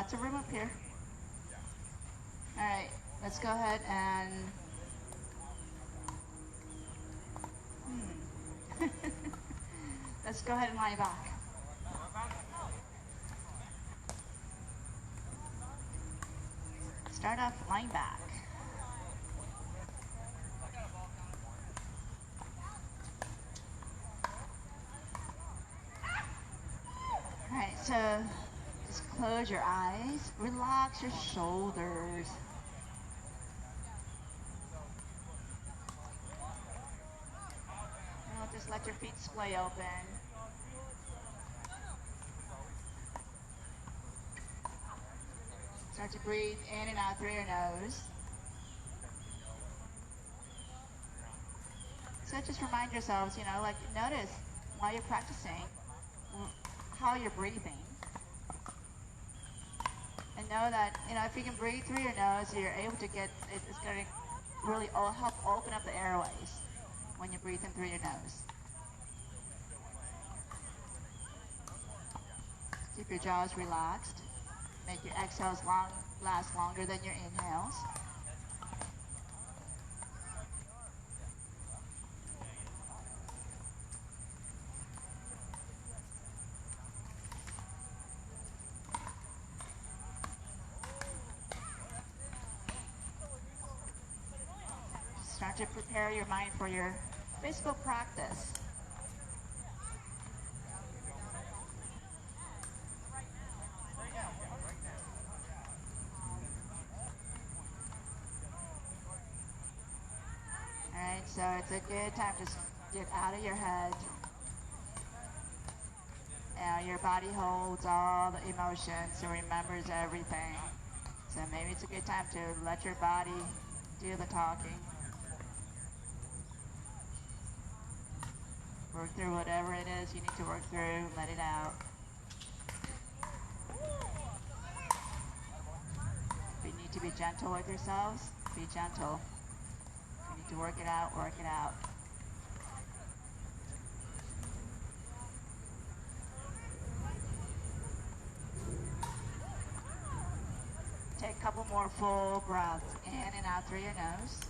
lots of room up here. All right, let's go ahead and... let's go ahead and lie back. Start off lying back. All right, so just close your eyes, relax your shoulders. Now just let your feet splay open. Start to breathe in and out through your nose. So just remind yourselves, like notice while you're practicing how you're breathing. And know that, if you can breathe through your nose, you're able to it's going to really help open up the airways when you breathe in through your nose. Keep your jaws relaxed. Make your exhales last longer than your inhales. Start to prepare your mind for your physical practice. Alright, so it's a good time to get out of your head. Your body holds all the emotions and remembers everything. So maybe it's a good time to let your body do the talking. Work through whatever it is you need to work through, let it out. If you need to be gentle with yourselves, be gentle. If you need to work it out, work it out. Take a couple more full breaths in and out through your nose.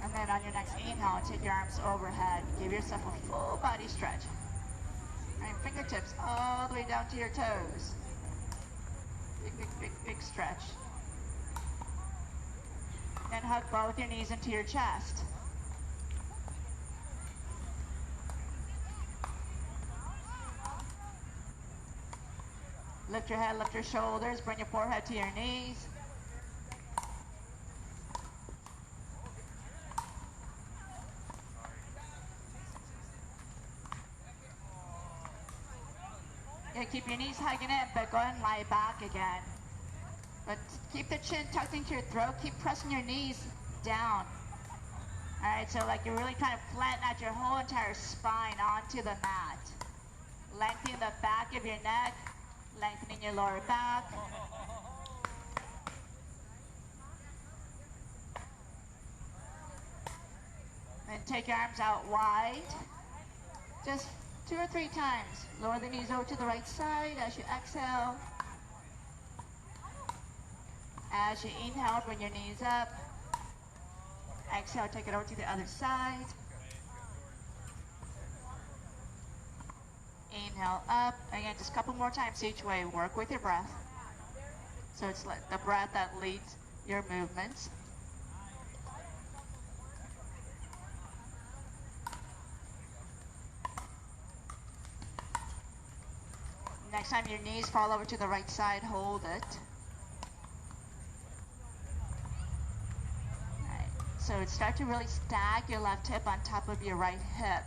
And then on your next inhale, take your arms overhead. Give yourself a full body stretch. And fingertips all the way down to your toes. Big, big, big, big stretch. And hug both your knees into your chest. Lift your head, lift your shoulders, bring your forehead to your knees. Yeah, keep your knees hugging in, but go ahead and lie back again. But keep the chin tucked into your throat. Keep pressing your knees down. All right, so like you're really trying to flatten out your whole entire spine onto the mat. Lengthening the back of your neck, lengthening your lower back. And take your arms out wide. Just 2 or 3 times. Lower the knees over to the right side as you exhale. As you inhale, bring your knees up. Exhale, take it over to the other side. Inhale up. Again, just a couple more times each way. Work with your breath. So it's like the breath that leads your movements. Next time your knees fall over to the right side, hold it. So start to really stack your left hip on top of your right hip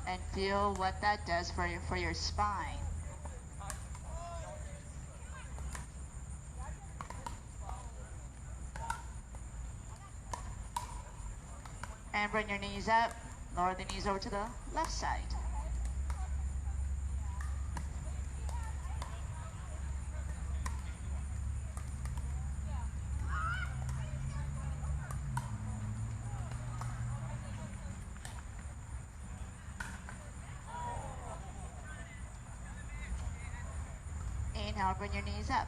and feel what that does for your spine. And bring your knees up, lower the knees over to the left side. Inhale, bring your knees up.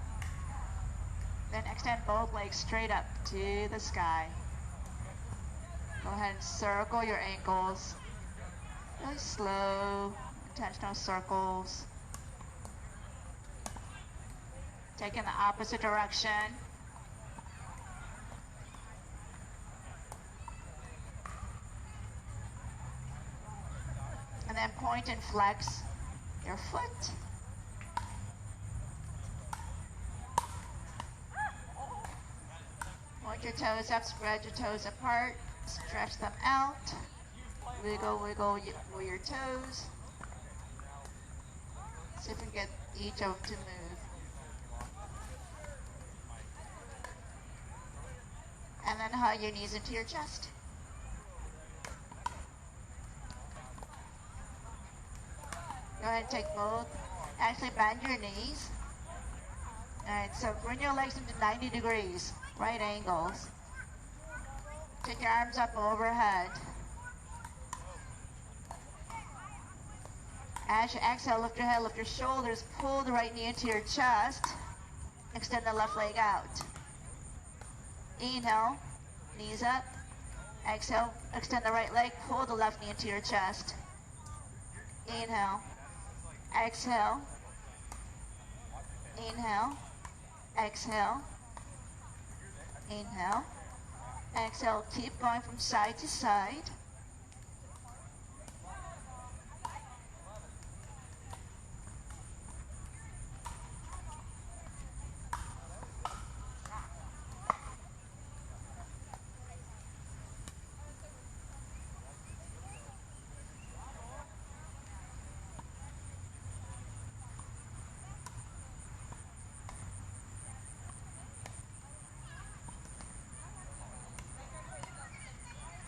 Then extend both legs straight up to the sky. Go ahead and circle your ankles. Really slow, intentional circles. Take in the opposite direction. And then point and flex your foot. Point your toes up, spread your toes apart, stretch them out. Wiggle, wiggle your toes. See if we can get each of them to move. And then hug your knees into your chest. Go ahead and take both. Actually bend your knees. Alright, so bring your legs into 90 degrees, right angles. Take your arms up overhead. As you exhale, lift your head, lift your shoulders, pull the right knee into your chest. Extend the left leg out. Inhale, knees up. Exhale, extend the right leg, pull the left knee into your chest. Inhale, exhale, inhale, exhale, inhale, exhale. Keep going from side to side.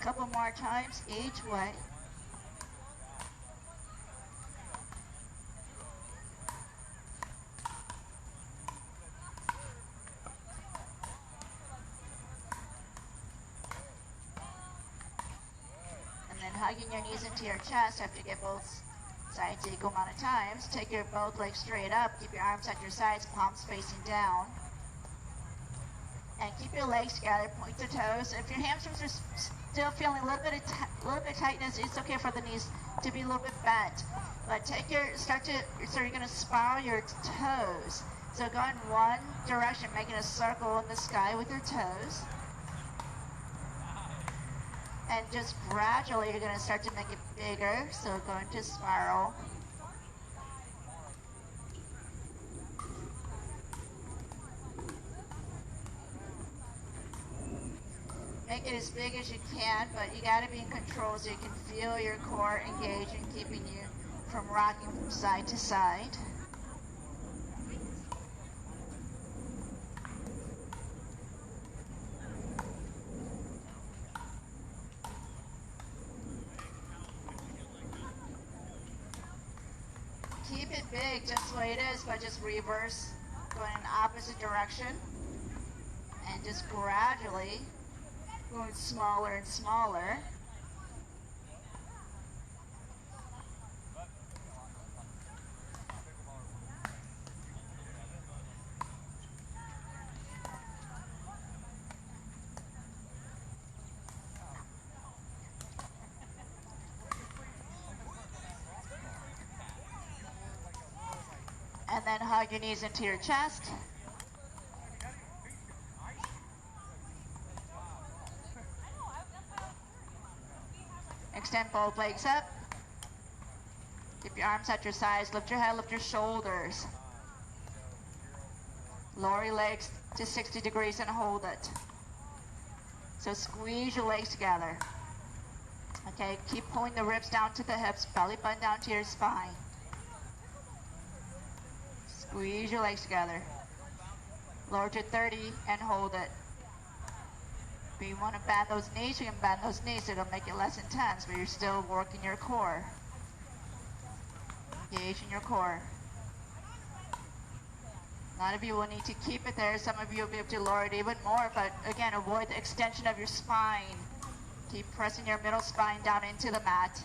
Couple more times each way. And then hugging your knees into your chest after you get both sides equal amount of times. Take your both legs straight up. Keep your arms at your sides, palms facing down. And keep your legs together, point the toes. If your hamstrings are still feeling a little bit of tightness, it's okay for the knees to be a little bit bent. But so you're gonna spiral your toes. So go in one direction, making a circle in the sky with your toes. And just gradually, you're gonna start to make it bigger. So go into spiral. Make it as big as you can, but you gotta be in control so you can feel your core engaged and keeping you from rocking from side to side. Keep it big just the way it is, but just reverse, going in the opposite direction, and just gradually going smaller and smaller. And then hug your knees into your chest. Extend both legs up. Keep your arms at your sides. Lift your head, lift your shoulders. Lower your legs to 60 degrees and hold it. So squeeze your legs together. Okay, keep pulling the ribs down to the hips, belly button down to your spine. Squeeze your legs together. Lower to 30 and hold it. If you want to bend those knees, you can bend those knees. It'll make it less intense, but you're still working your core. Engage in your core. A lot of you will need to keep it there. Some of you will be able to lower it even more, but again, avoid the extension of your spine. Keep pressing your middle spine down into the mat.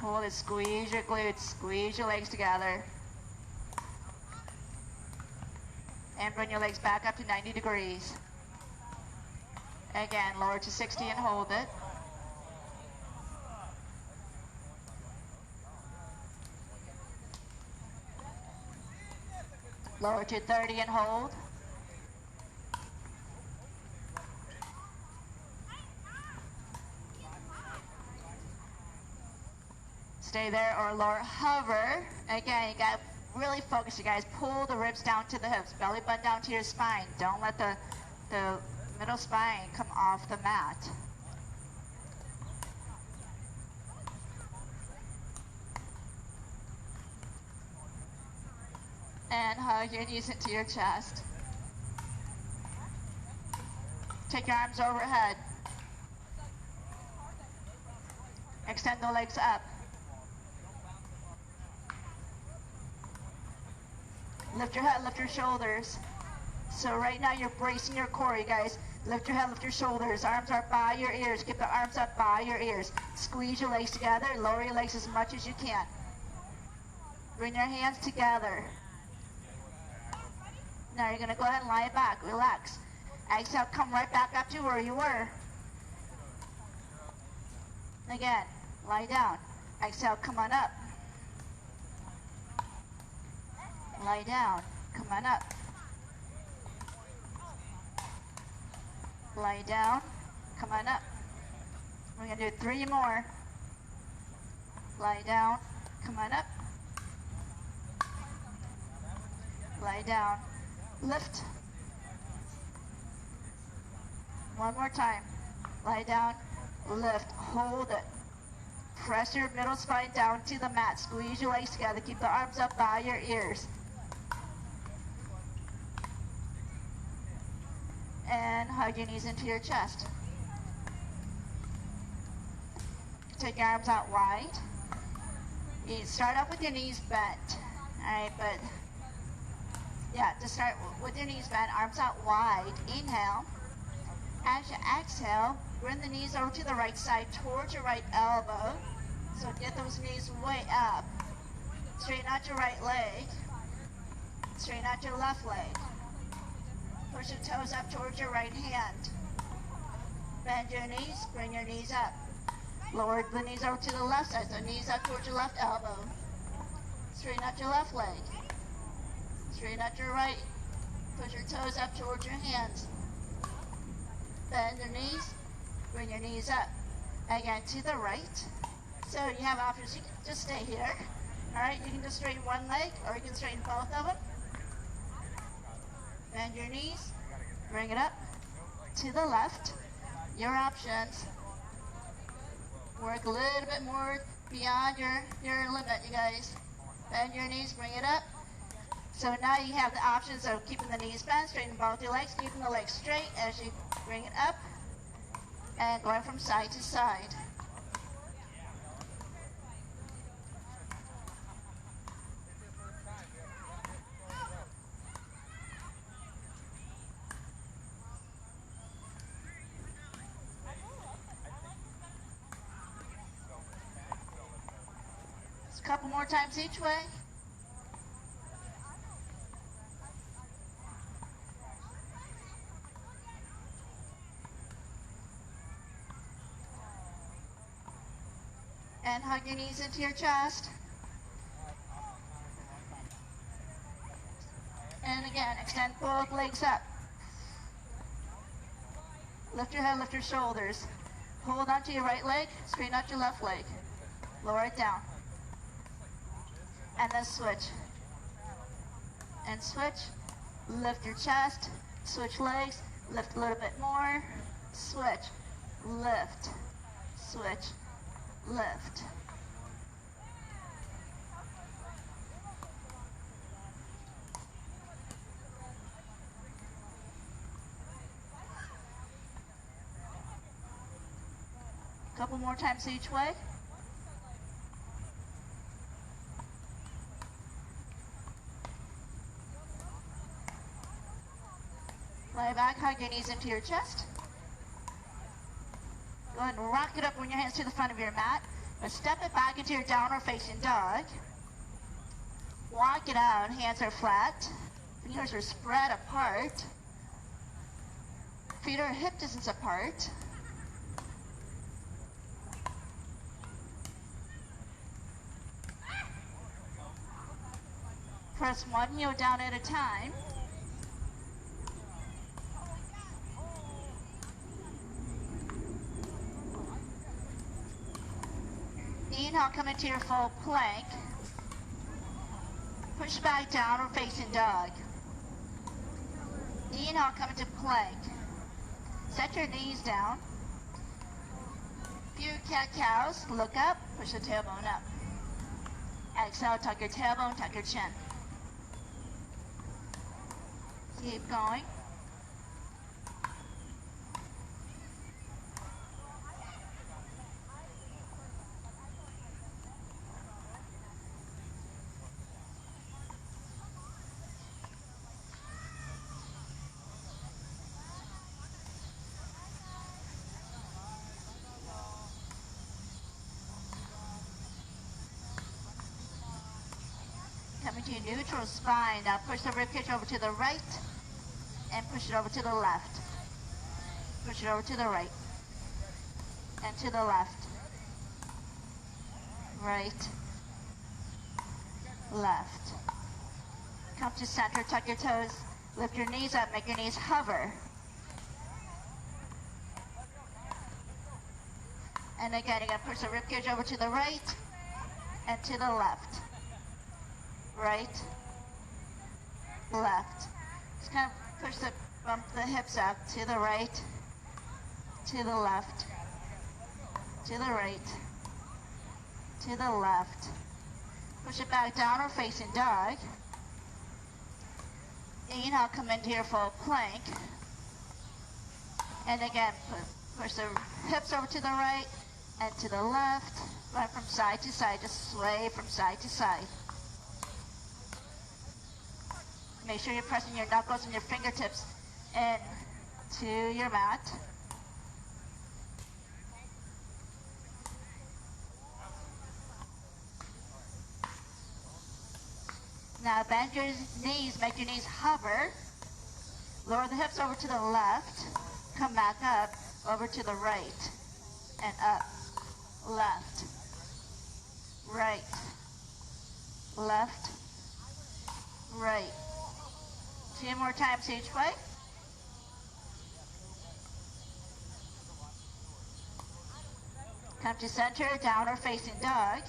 Hold it, squeeze your glutes, squeeze your legs together. And bring your legs back up to 90 degrees. Again, lower to 60 and hold it. Lower to 30 and hold. Stay there or lower, hover. Again, you got to really focus, you guys. Pull the ribs down to the hips, belly button down to your spine. Don't let the middle spine come off the mat. And hug your knees into your chest. Take your arms overhead. Extend the legs up. Lift your head, lift your shoulders. So right now you're bracing your core, you guys. Lift your head, lift your shoulders. Arms are by your ears. Get the arms up by your ears. Squeeze your legs together. Lower your legs as much as you can. Bring your hands together. Now you're going to go ahead and lie back. Relax. Exhale, come right back up to where you were. Again, lie down. Exhale, come on up. Lie down. Come on up. Lie down. Come on up. We're going to do 3 more. Lie down. Come on up. Lie down. Lift. One more time. Lie down. Lift. Hold it. Press your middle spine down to the mat. Squeeze your legs together. Keep the arms up by your ears. And hug your knees into your chest. Take your arms out wide. You start off with your knees bent. Alright, but yeah, to start with your knees bent, arms out wide. Inhale. As you exhale, bring the knees over to the right side towards your right elbow. So get those knees way up. Straighten out your right leg. Straighten out your left leg. Push your toes up towards your right hand. Bend your knees, bring your knees up. Lower the knees over to the left side, so knees up towards your left elbow. Straighten out your left leg. Straighten out your right. Push your toes up towards your hands. Bend your knees, bring your knees up. Again, to the right. So you have options, you can just stay here. Alright, you can just straighten one leg, or you can straighten both of them. Bend your knees, bring it up to the left. Your options. Work a little bit more beyond your limit, you guys. Bend your knees, bring it up. So now you have the options of keeping the knees bent, straightening both your legs, keeping the legs straight as you bring it up, and going from side to side. Just a couple more times each way. And hug your knees into your chest. And again, extend both legs up. Lift your head, lift your shoulders. Hold onto your right leg, straighten out your left leg. Lower it down. And then switch. And switch. Lift your chest. Switch legs. Lift a little bit more. Switch. Lift. Switch. Lift. Couple more times each way. Lie back, hug your knees into your chest. Go ahead and rock it up, bring your hands to the front of your mat. But step it back into your downward facing dog. Walk it out, hands are flat. Fingers are spread apart. Feet are hip distance apart. Press one heel down at a time. Inhale, come into your full plank. Push back down or facing dog. Inhale, come into plank. Set your knees down. Few cat-cows, look up, push the tailbone up. Exhale, tuck your tailbone, tuck your chin. Keep going. Coming to your neutral spine. Now push the ribcage over to the right and push it over to the left. Push it over to the right and to the left. Right, left. Come to center, tuck your toes, lift your knees up, make your knees hover. And again, you're going to push the ribcage over to the right and to the left. Right, left. Just kind of push bump the hips up to the right, to the left, to the right, to the left. Push it back down or facing dog. Inhale, come into your full plank. And again, push the hips over to the right and to the left. Run from side to side, just sway from side to side. Make sure you're pressing your knuckles and your fingertips into your mat. Now bend your knees, make your knees hover. Lower the hips over to the left. Come back up, over to the right. And up, left, right, left, right. 2 more times each way. Come to center, down or facing dog.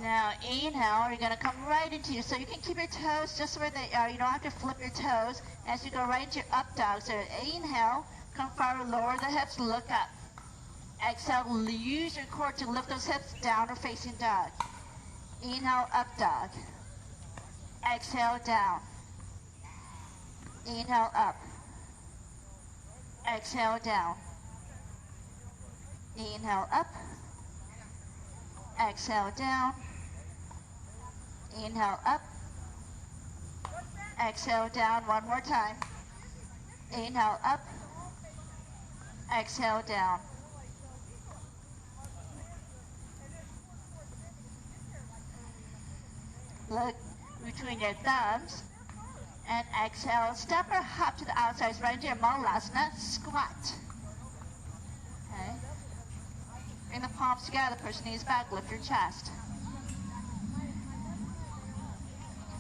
Now inhale, you're going to come right into you. So you can keep your toes just where they are. You don't have to flip your toes as you go right into your up dog. So inhale, come forward, lower the hips, look up. Exhale, use your core to lift those hips down or facing dog. Inhale, up dog. Exhale, down. Inhale, up. Exhale, down. Inhale, up. Exhale, down. Inhale, up. Exhale, down. One more time. Inhale, up. Exhale, down. Look between your thumbs and exhale. Step or hop to the outside, right into your Malasana squat. Okay. Bring the palms together, push the knees back, lift your chest.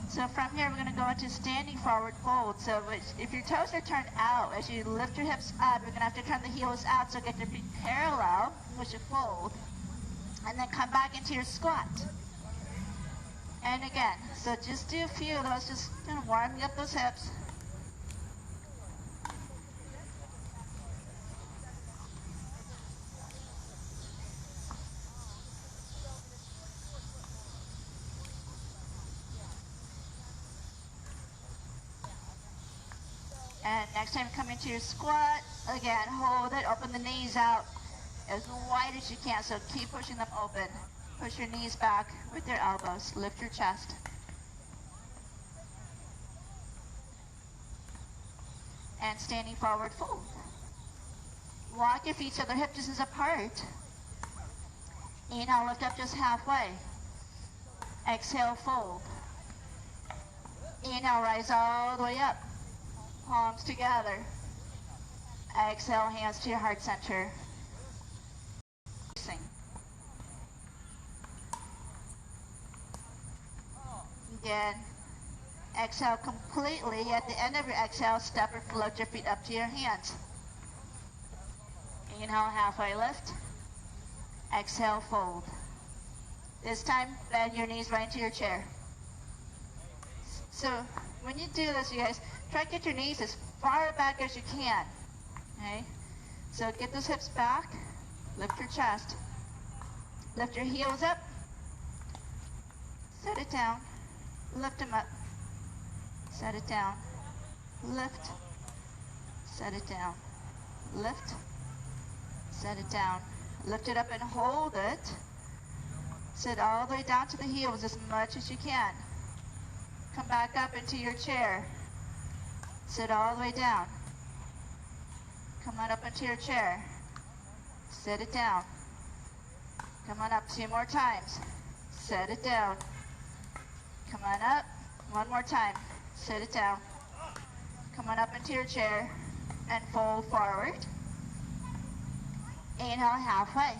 So from here, we're going to go into standing forward fold. So if your toes are turned out, as you lift your hips up, you're going to have to turn the heels out, so get your feet parallel, push a fold, and then come back into your squat. And again, so just do a few of those, just kind of warming up those hips. And next time you come into your squat, again, hold it, open the knees out as wide as you can, so keep pushing them open. Push your knees back with your elbows, lift your chest. And standing forward fold. Walk your feet so they're hip distance apart. Inhale, lift up just halfway. Exhale, fold. Inhale, rise all the way up. Palms together. Exhale, hands to your heart center. Again. Exhale completely. At the end of your exhale, step or float your feet up to your hands. Inhale, halfway lift. Exhale, fold. This time, bend your knees right into your chair. So, when you do this, you guys, try to get your knees as far back as you can. Okay? So, get those hips back. Lift your chest. Lift your heels up. Set it down. Lift them up. Set it down. Lift. Set it down. Lift. Set it down. Lift it up and hold it. Sit all the way down to the heels as much as you can. Come back up into your chair. Sit all the way down. Come on up into your chair. Sit it down. Come on up 2 more times. Set it down. Come on up. 1 more time. Sit it down. Come on up into your chair and fold forward. Inhale, halfway.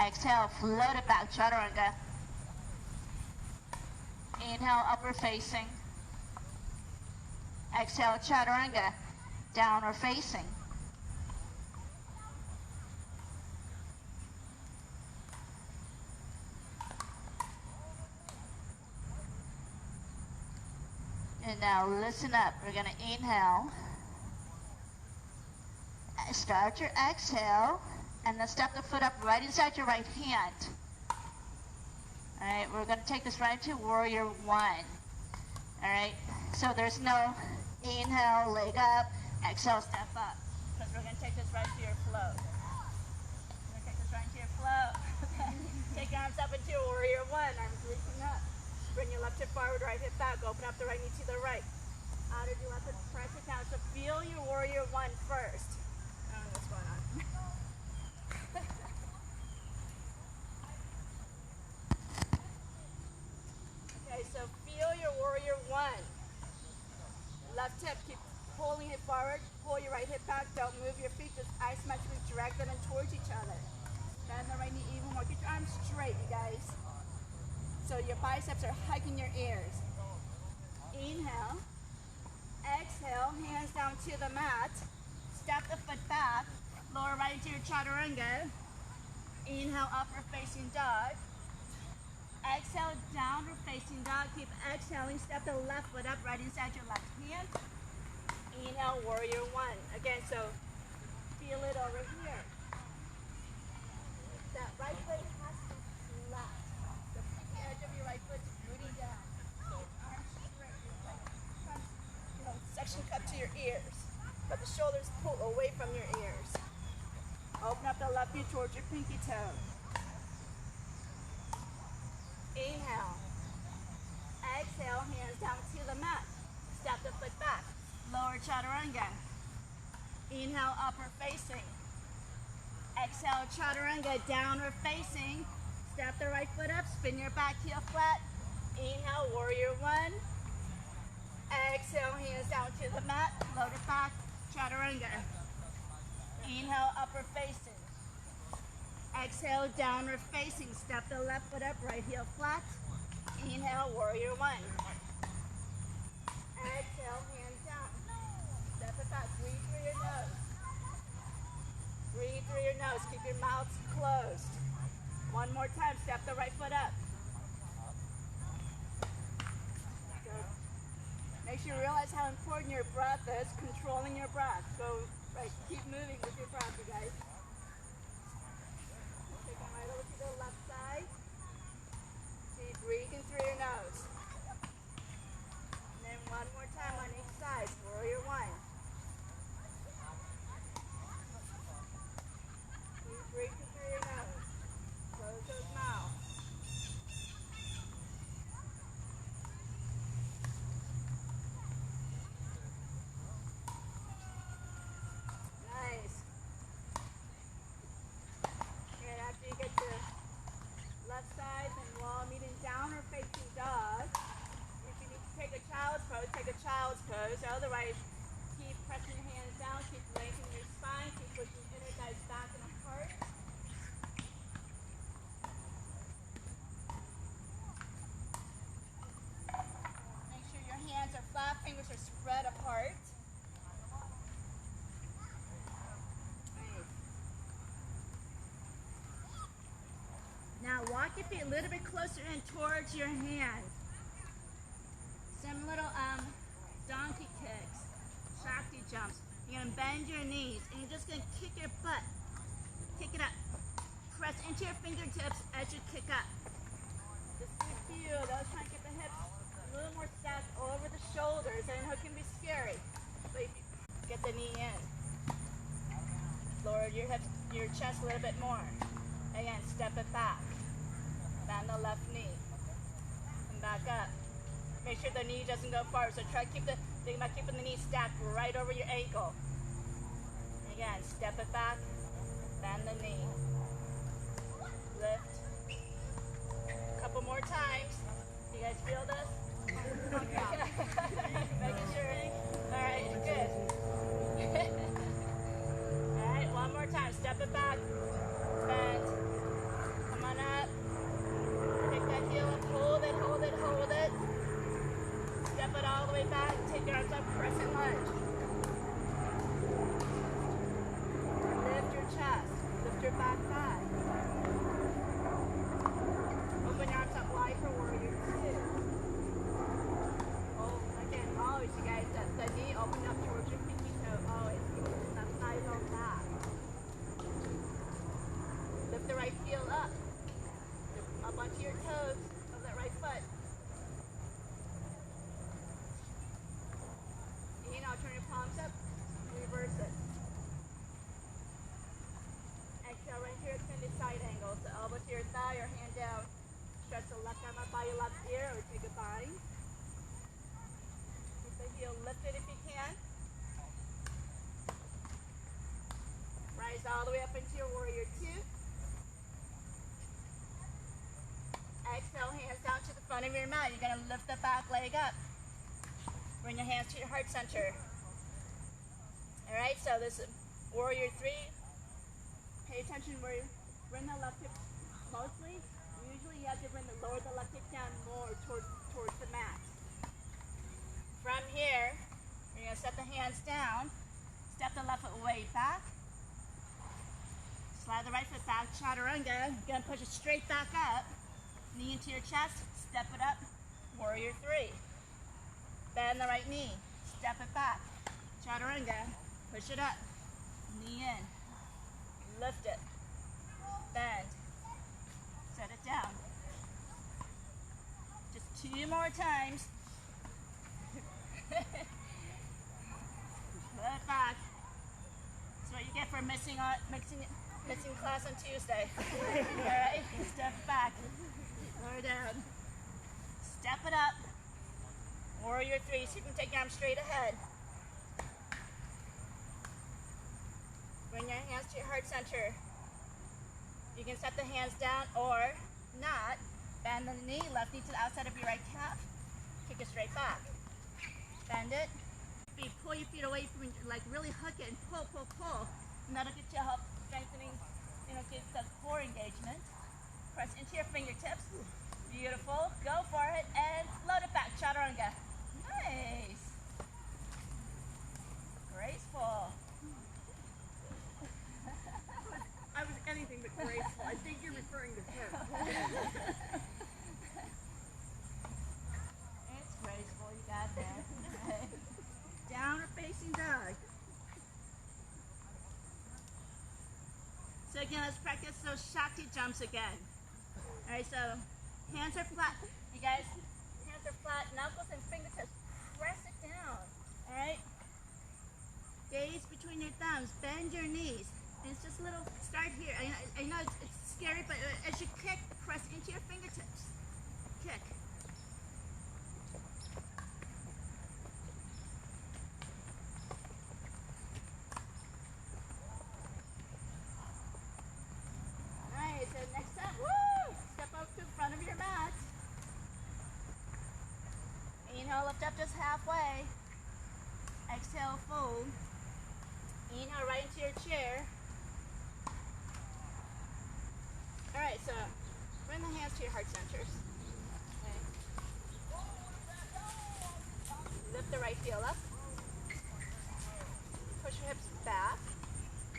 Exhale, float it back, chaturanga. Inhale, upward facing. Exhale, chaturanga, downward facing. And now listen up. We're going to inhale. Start your exhale. And then step the foot up right inside your right hand. Alright, we're going to take this right into Warrior 1. Alright, so there's no inhale, leg up, exhale, step up. Because we're going to take this right to your flow. We're going to take this right into your flow. Take your arms up into your Warrior 1. Arms reaching up. Bring your left hip forward, right hip back. Open up the right knee to the right. Outer your left foot, press it down. So feel your Warrior 1 first. I don't know what's going on. Okay, so feel your Warrior 1. Left hip, keep pulling it forward. Pull your right hip back. Don't move your feet. Just isometrically drag them in towards each other. Bend the right knee even more. Get your arms straight, you guys. So your biceps are hugging your ears. Inhale. Exhale. Hands down to the mat. Step the foot back. Lower right into your chaturanga. Inhale, upward facing dog. Exhale, downward facing dog. Keep exhaling. Step the left foot up right inside your left hand. Inhale, Warrior 1. Again, so feel it over here. That right foot has to be flat. The edge of your right foot is rooting down. Arms straight. Section cup to your ears. But the shoulders pull away from your ears. Open up the left knee towards your pinky toe. Inhale. Exhale, hands down to the mat. Step the foot back. Lower chaturanga. Inhale, upward facing. Exhale, chaturanga, downward facing. Step the right foot up, spin your back heel flat. Inhale, Warrior 1. Exhale, hands down to the mat. Load it back, chaturanga. Inhale, upward facing. Exhale, downward facing. Step the left foot up, right heel flat. Inhale, Warrior 1. Exhale, hands down. Step it back, breathe through your nose. Breathe through your nose, keep your mouth closed. One more time, step the right foot up. Good. Make sure you realize how important your breath is, controlling your breath. So, right, keep moving with your breath, you guys. Take them right over to the left side. Keep breathing through your nose. And then one more time on each side, Warrior 1. Keep breathing through your nose. Close those mouths. Nice. Otherwise, keep pressing your hands down, keep lengthening your spine, keep pushing inner thighs back and apart. Make sure your hands are flat, fingers are spread apart. Now walk your feet a little bit closer in towards your hands. Some little donkey kicks, Shakti jumps. You're gonna bend your knees and you're just gonna kick your butt. Kick it up. Press into your fingertips as you kick up. Just do a few of those. Try and get the hips a little more stacked over the shoulders. I know it can be scary, but if you get the knee in. Lower your hips, your chest a little bit more. Again, step it back. Bend the left knee. And back up. Make sure the knee doesn't go forward. So try to think about keeping the knee stacked right over your ankle. Again, step it back. Bend the knee. Lift. A couple more times. You guys feel this? Making sure. All right, good. All right, one more time. Step it back. Bend. Come on up. Pick that heel up. Hold it, hold it, hold it. Step it all the way back. Take your arms up. Press and lunge. Lift your chest. Lift your back thigh. Open your arms up wide for warrior two. Oh, again, always, you guys, the knee open up towards your pinky toe. Always. That thigh roll back. Lift the right heel up. Up onto your toes of that right foot. Inhale, turn your palms up. Reverse it. Exhale, right here, extended side angle. So elbow to your thigh or hand down. Stretch the left arm up by your left ear or take a bind. Keep the heel lifted if you can. Rise all the way up into your warrior two. Exhale, hands down to the front of your mat. You're going to lift the back leg up. Bring your hands to your heart center. All right, so this is warrior three. Pay attention where you bring the left hip mostly. Usually you have to lower the left hip down more towards the mat. From here, you're going to set the hands down. Step the left foot way back. Slide the right foot back, chaturanga. You're going to push it straight back up. Knee into your chest, step it up, warrior three. Bend the right knee, step it back, chaturanga, push it up, knee in, lift it, bend, set it down. Just two more times. Put it back. That's what you get for missing class on Tuesday. All right, step back. Lower down. Step it up. Warrior three, so you can take your arms straight ahead. Bring your hands to your heart center. You can set the hands down or not. Bend the knee, left knee to the outside of your right calf. Kick it straight back. Bend it. Pull your feet away from, like really hook it and pull, pull, pull. And that'll get you help strengthening, get the core engagement. Press into your fingertips. Beautiful. Go for it and float it back. Chaturanga. Nice. Graceful. I was anything but graceful. I think you're referring to him. It's graceful. You got that. Downward facing dog. So again, let's practice those Shakti jumps again. All right, so hands are flat. You guys, hands are flat, knuckles and fingertips. Press it down. All right. Gaze between your thumbs. Bend your knees. And it's just a little start here. I know it's scary, but as you kick, press into your fingertips. Kick. Nice. So next up, woo! Step up to the front of your mat. Inhale, lift up just halfway. Exhale, fold. Inhale right into your chair. All right, so bring the hands to your heart centers. Okay. Lift the right heel up. Push your hips back.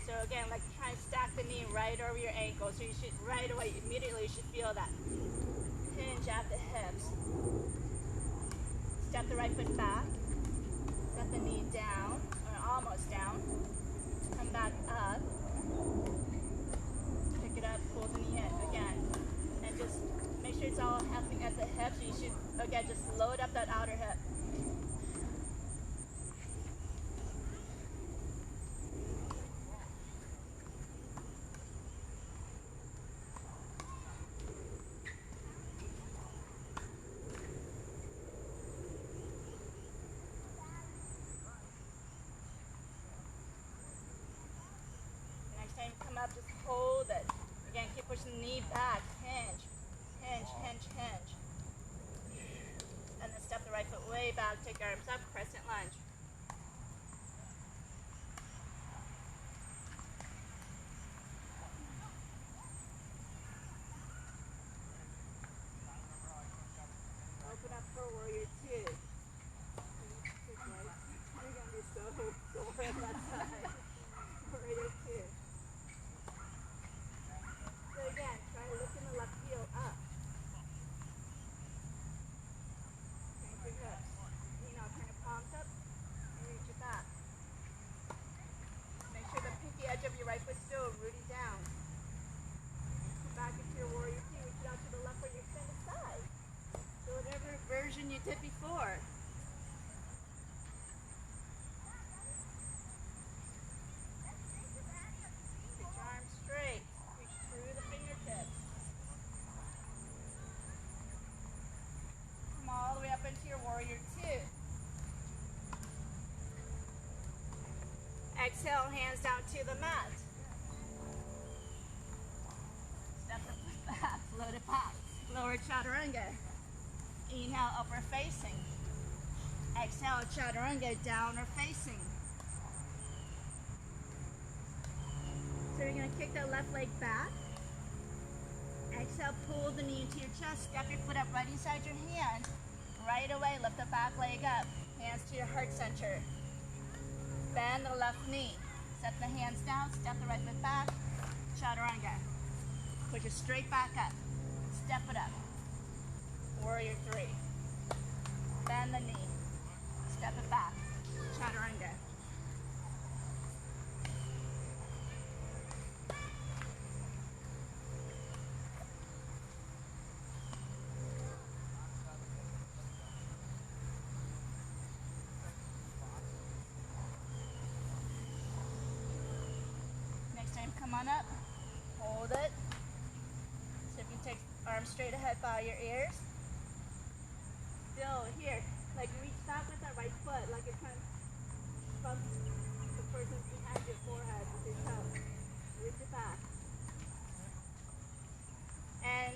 So again, like try and stack the knee right over your ankle. So you should right away, immediately, you should feel that hinge at the hips. Step the right foot back. Set the knee down, or almost down. Come back up. Pick it up, pull the knee in again. And just make sure it's all happening at the hips. You should, again, just load up that outer hip. Come up, just hold it. Again, keep pushing the knee back. Hinge, hinge, hinge, hinge. And then step the right foot way back. Take your arms up, crescent lunge. Open up for warrior two. You're gonna be so sore on that side. Warrior two. So again, try lifting the left heel up. Turn your hips. Turn your palms up and reach it back. Make sure the pinky edge of your right foot still rooting down. Come back into your warrior two. Reach it out to the left where you extend the side. So whatever version you did before. Keep your arms straight. Through the fingertips. Come all the way up into your warrior two. Exhale, hands down to the mat. Step the foot back, float it back. Lower chaturanga. Inhale, upward facing. Exhale, chaturanga, downward facing. So you're going to kick that left leg back. Exhale, pull the knee into your chest. Step your foot up right inside your hand. Right away, lift the back leg up. Hands to your heart center. Bend the left knee. Set the hands down. Step the right foot back. Chaturanga. Push it straight back up. Step it up. Warrior three. Bend the knee. Step it back. Chaturanga. Come on up, hold it. So if you take arms straight ahead by your ears. Still here, like reach back with that right foot, like you're trying to bump the person behind your forehead with your toe. Reach it back. And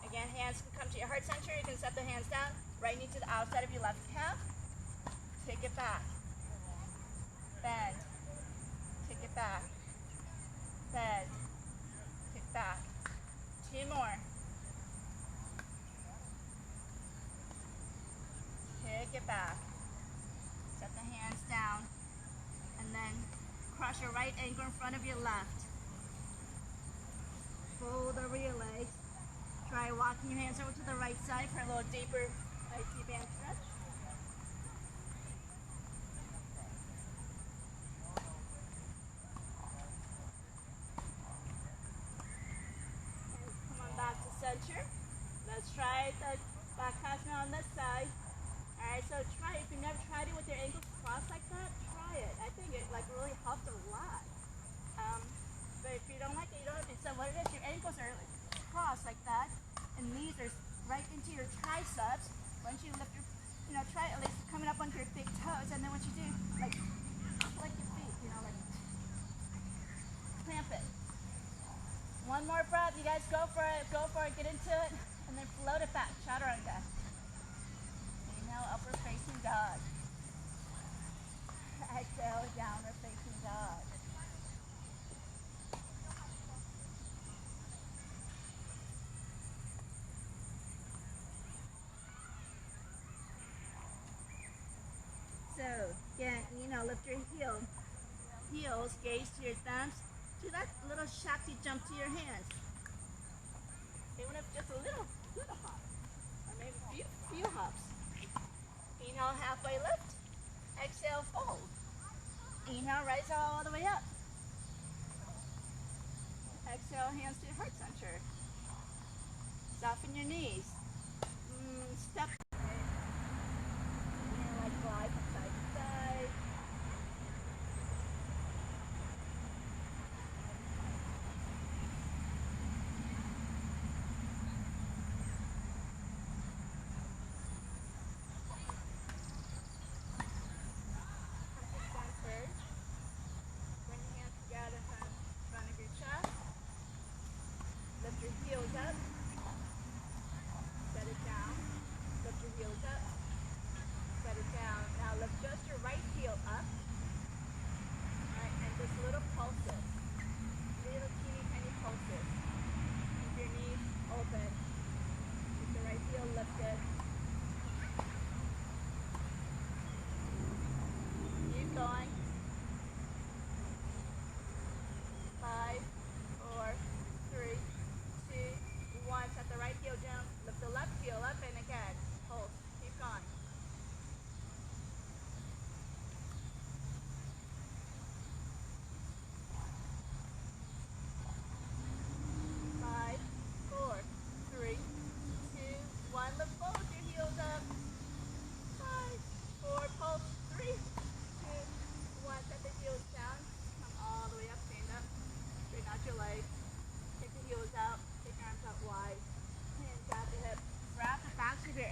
again, hands can come to your heart center. You can set the hands down, right knee to the outside of your left calf. Kick it back. Bend. Kick it back. Bend. Kick back. Two more. Kick it back. Set the hands down. And then cross your right ankle in front of your left. Fold over your legs. Try walking your hands over to the right side for a little deeper IT band stretch. Center. Let's try the Bakasana on this side. Alright, so try, if you've never tried it with your ankles crossed like that, try it. I think it really helps a lot. But if you don't like it, you don't have to. So what it is, your ankles are crossed like that, and knees are right into your triceps. Once you lift your, try at least coming up onto your big toes, and then what you do, like flick your feet, like clamp it. One more breath, you guys go for it, get into it, and then float it back, chaturanga. Inhale, upward facing dog. Exhale, downward facing dog. So, again, lift your heels, gaze to your thumbs. Do that little Shakti jump to your hands. Even if just a little hop, or maybe a few hops. Inhale, halfway lift. Exhale, fold. Inhale, rise all the way up. Exhale, hands to your heart center. Soften your knees. Step. Inhale, like glide from side to side.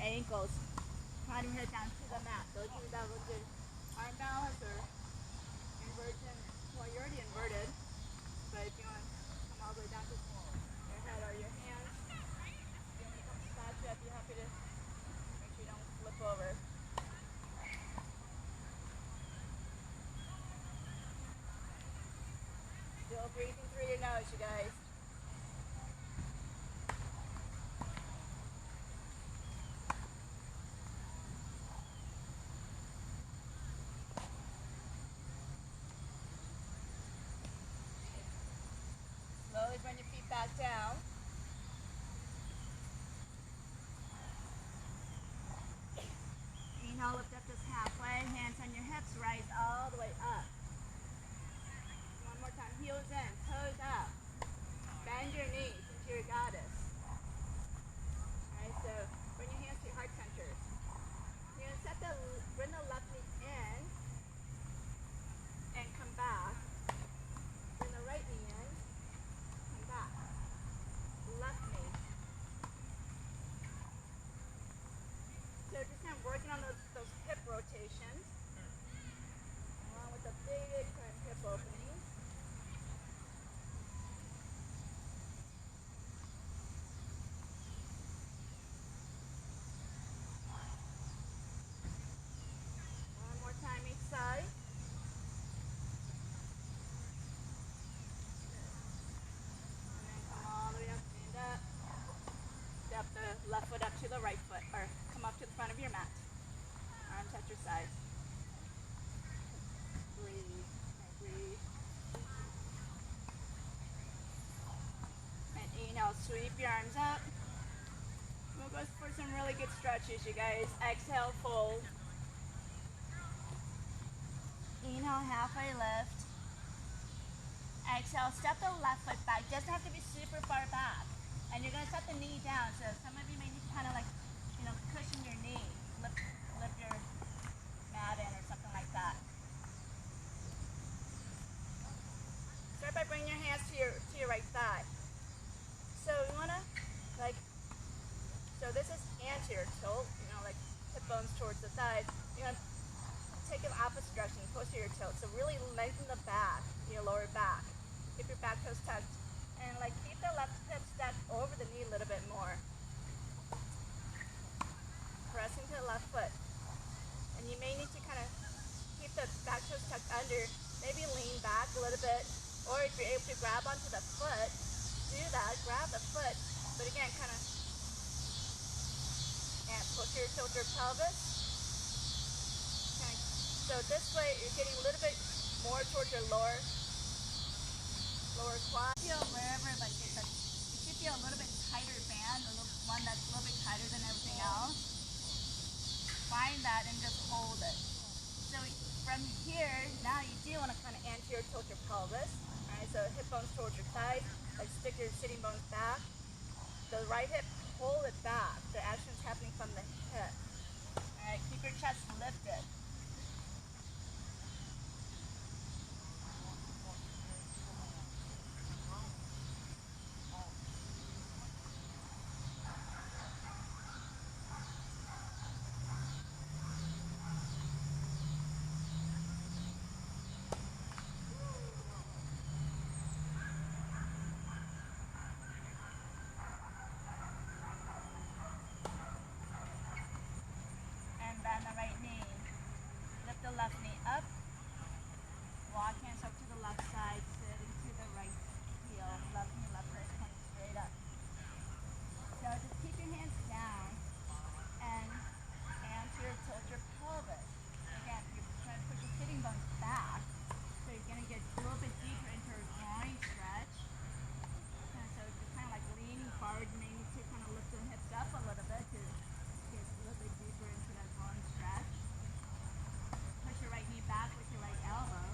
Ankles. Slide your head down to the mat. So you can double good arm balance or inversion. Well, you're already inverted, but if you want to come all the way down to your head or your hands, if you want to come slouch up, you're happy to make sure you don't flip over. Still breathing through your nose, you guys. Bring your feet back down. Inhale, lift up just halfway. Hands on your hips, rise all the way up. One more time. Heels in, toes up. Bend your knees into your goddess. Alright, so bring your hands to your heart center. You're gonna bring the left knee in and come back. Bring the right knee in. Back. Left knee. So just kind of working on those hip rotations, along with the big hip openings. One more time each side. Left foot up to the right foot, or come up to the front of your mat. Arms at your sides. Breathe. Breathe. And inhale, sweep your arms up. We'll go for some really good stretches, you guys. Exhale, fold. Inhale, halfway lift. Exhale, step the left foot back. Doesn't have to be super far back. And you're going to set the knee down. So some of you may need to kind of like, cushion your knee. Lift your mat in or something like that. Start by bringing your hands to your right thigh. So you want to, so this is anterior tilt, hip bones towards the thighs. You're going to take an opposite direction, posterior tilt. So really lengthen the back, your lower back. Keep your back toes tucked. And keep the left hip stacked over the knee a little bit more. Pressing to the left foot. And you may need to kind of keep the back toes tucked under, maybe lean back a little bit, or if you're able to grab onto the foot, do that, grab the foot, but again, kind of, and push your tilt your pelvis. Okay. So this way, you're getting a little bit more towards your lower quad. Feel wherever, like it should feel a little bit tighter band, one that's a little bit tighter than everything else. Find that and just hold it. So from here, now you do want to kind of anterior tilt your pelvis. Alright, so hip bones towards your thighs, like stick your sitting bones back. The right hip, pull it back. The action is happening from the hip. Alright, keep your chest lifted. Bend the right knee. Lift the left knee up. Walk hands up to the left side, sitting to the right heel. Left knee, left wrist pointing straight up. So just keep your hands down and anterior tilt your pelvis. Again, you're trying to push your sitting bones back. So you're going to get a little bit deeper into a groin stretch. And so you're kind of like leaning forward, you may need to kind of lift the hips up a little bit to get a little bit deeper into that groin stretch. Push your right knee back with your right elbow.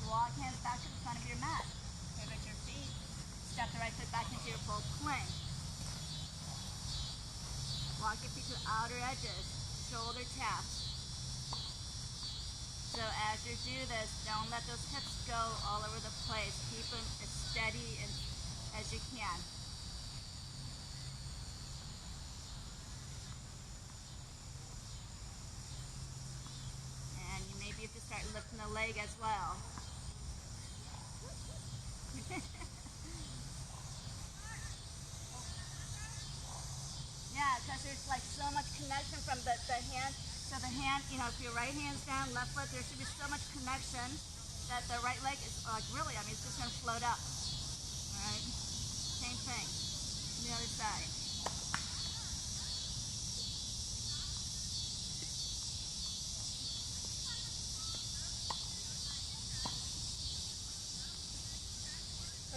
Walk hands back to the front of your mat. Pivot your feet. Step the right foot back into your full plank. Walk your feet to the outer edges. Shoulder taps. So as you do this, don't let those hips go all over the place. Keep them as steady as you can. And you maybe have to start lifting the leg as well. Yeah, because there's like so much connection from the hand. So the hand, you know, if your right hand's down, left foot, there should be so much connection that the right leg is like really, I mean, it's just going to float up. All right? Same thing. The other side.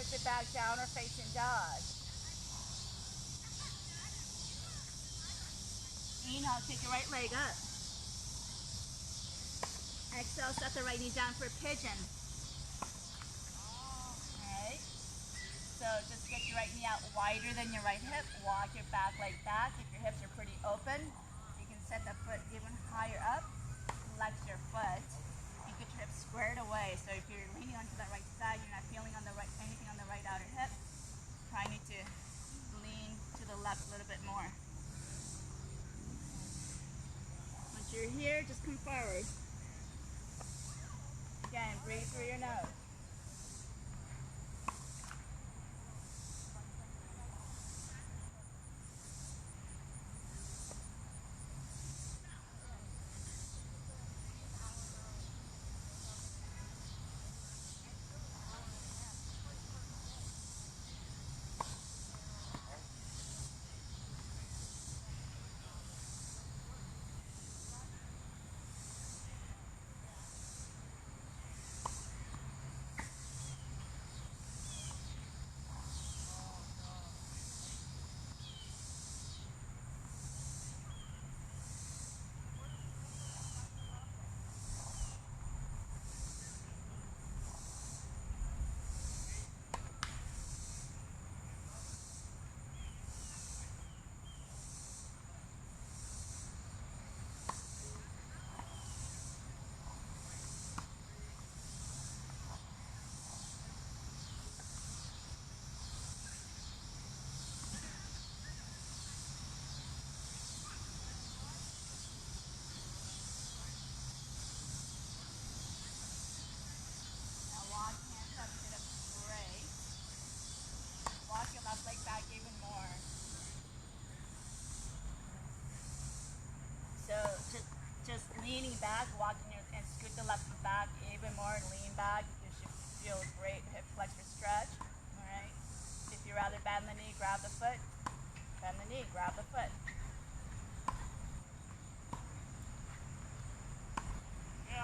Push it back, down or facing dog. Inhale, take your right leg up. Exhale, set the right knee down for a pigeon. Alright. So just get your right knee out wider than your right hip. Walk your back leg back. If your hips are pretty open, you can set the foot even higher up. Flex your foot. And get your hips squared away. So if you're leaning onto that right side, you're not feeling on the right anything on the right outer hip. Try need to lean to the left a little bit more. Once you're here, just come forward. Again, breathe through your nose. back, and scoot the left foot back even more and lean back. You should feel a great hip flexor stretch. All right. If you rather bend the knee, grab the foot. Bend the knee, grab the foot. You're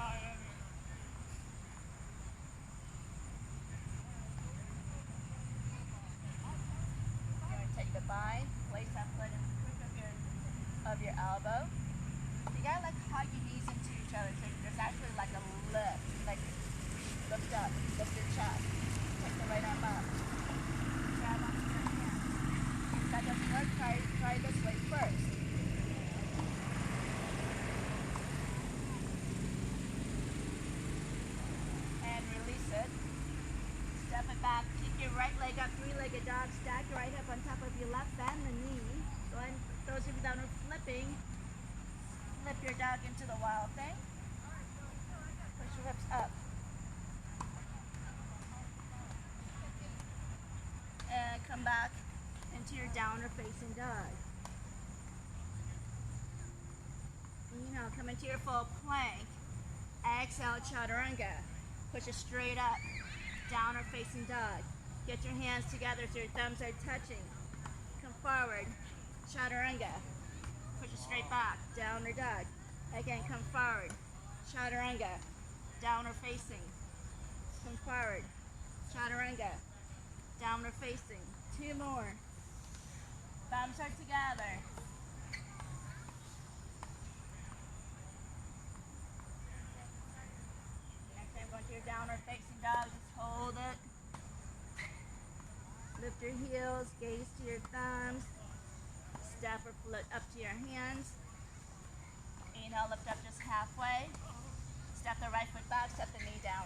going to take the bind, place that foot in the crook of your elbow. You gotta like hug your knees into each other so there's actually like a lift. Like lift up, lift your chest. Take the right arm up. Grab onto your hand. If that doesn't work, try this way first. And release it. Step it back. Keep your right leg up, three-legged dog. Stack your right hip on top of your left. Bend the knee. Go ahead. Those of you that are flipping, flip your dog into the wild thing. Push your hips up. And come back into your downward facing dog. Inhale, come into your full plank. Exhale, chaturanga. Push it straight up. Downward facing dog. Get your hands together so your thumbs are touching. Come forward. Chaturanga. Push it straight back. Downward dog. Again, come forward. Chaturanga. Downward facing. Come forward. Chaturanga. Downward facing. 2 more. Thumbs are together. Next time, going to your downward facing dog. Just hold it. Lift your heels. Gaze to your thumbs. Step or float up to your hands. Inhale, lift up just halfway. Step the right foot back, step the knee down.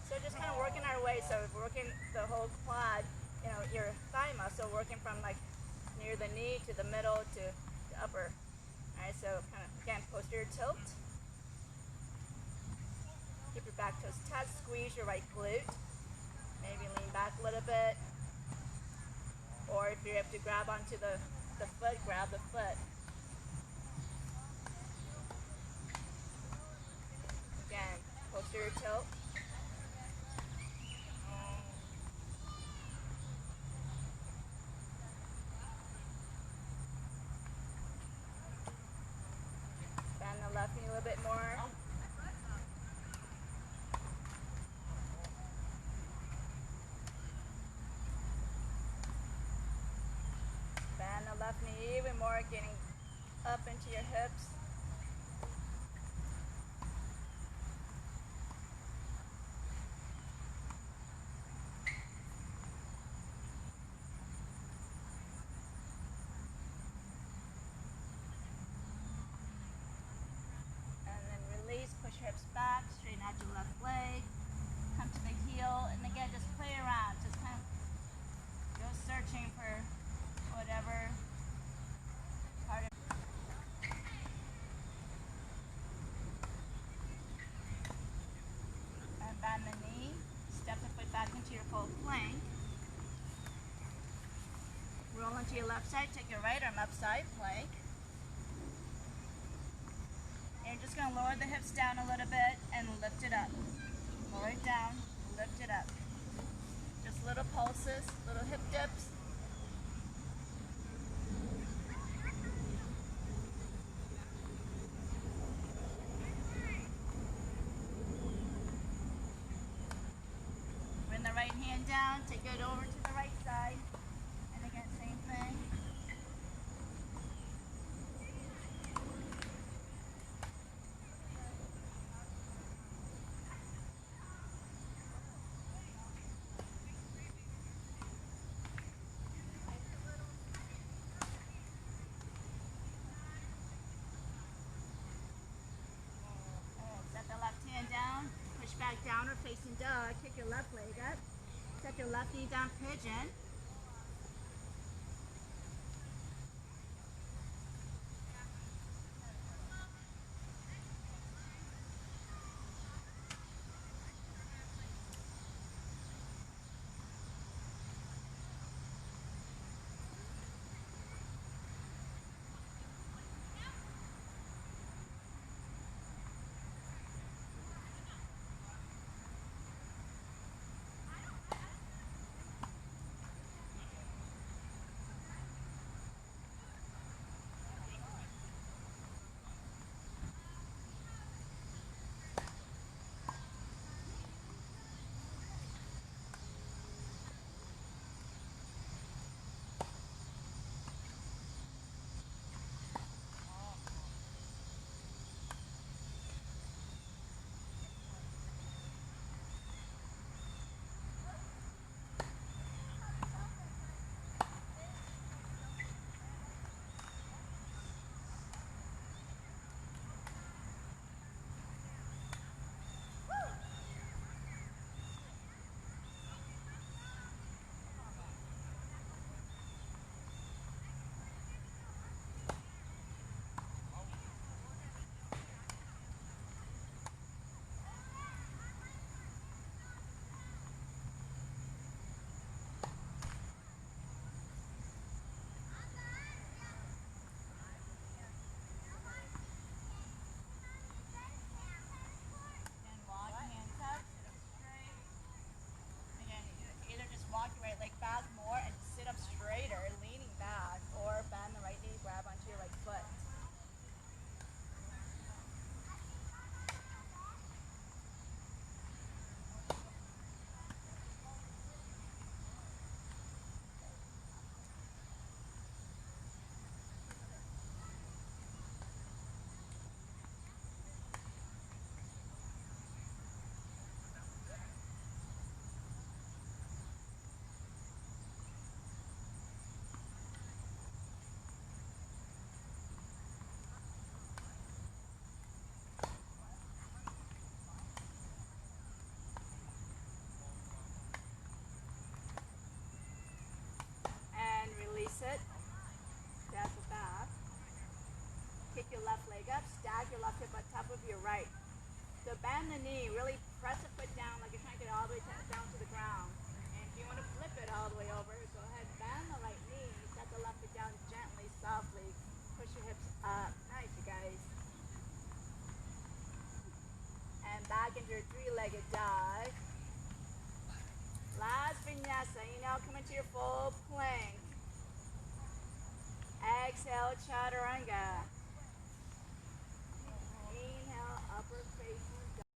So just kind of working our way, so working the whole quad, you know, your thigh muscle, working from like near the knee to the middle to the upper. All right, so kind of, again, posterior tilt. Keep your back toes touched, squeeze your right glute. Maybe lean back a little bit. Or if you're able to grab onto the foot, grab the foot. Again, posterior tilt. Bend the left knee a little bit more. Bend the left knee even more, getting up into your hips. And then release, push your hips back, straighten out your left leg, come to the heel, and again, just play around, just kind of go searching for whatever part of and bend the knee, step the foot back into your full plank. Roll into your left side, take your right arm upside plank. And you're just going to lower the hips down a little bit and lift it up. Lower it down, lift it up. Just little pulses, little hip dips. Bring the right hand down, take it over to the right side. And again, same thing. Set the left hand down, push back downward facing dog, kick your left leg up, set your left knee down, pigeon. left hip on top of your right. So bend the knee, really press the foot down like you're trying to get it all the way down to the ground. And if you want to flip it all the way over, go ahead, bend the right knee, set the left foot down gently, softly. Push your hips up. Nice, you guys. And back into your three-legged dog. Last vinyasa. You now come into your full plank. Exhale, chaturanga. Inhale, upward facing